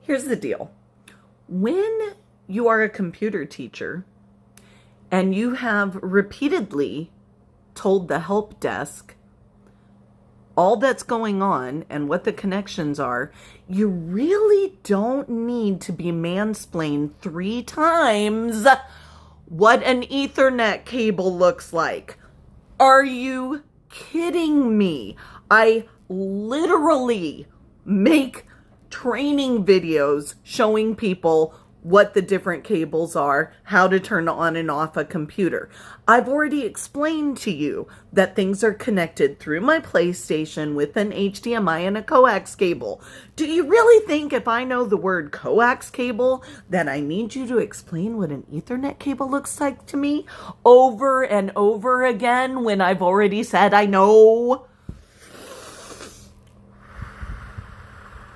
Here's the deal. When you are a computer teacher and you have repeatedly told the help desk all that's going on and what the connections are, you really don't need to be mansplained 3 times what an Ethernet cable looks like. Are you kidding me? I literally make training videos showing people what the different cables are, how to turn on and off a computer. I've already explained to you that things are connected through my PlayStation with an HDMI and a coax cable. Do you really think if I know the word coax cable that I need you to explain what an Ethernet cable looks like to me over and over again when I've already said I know?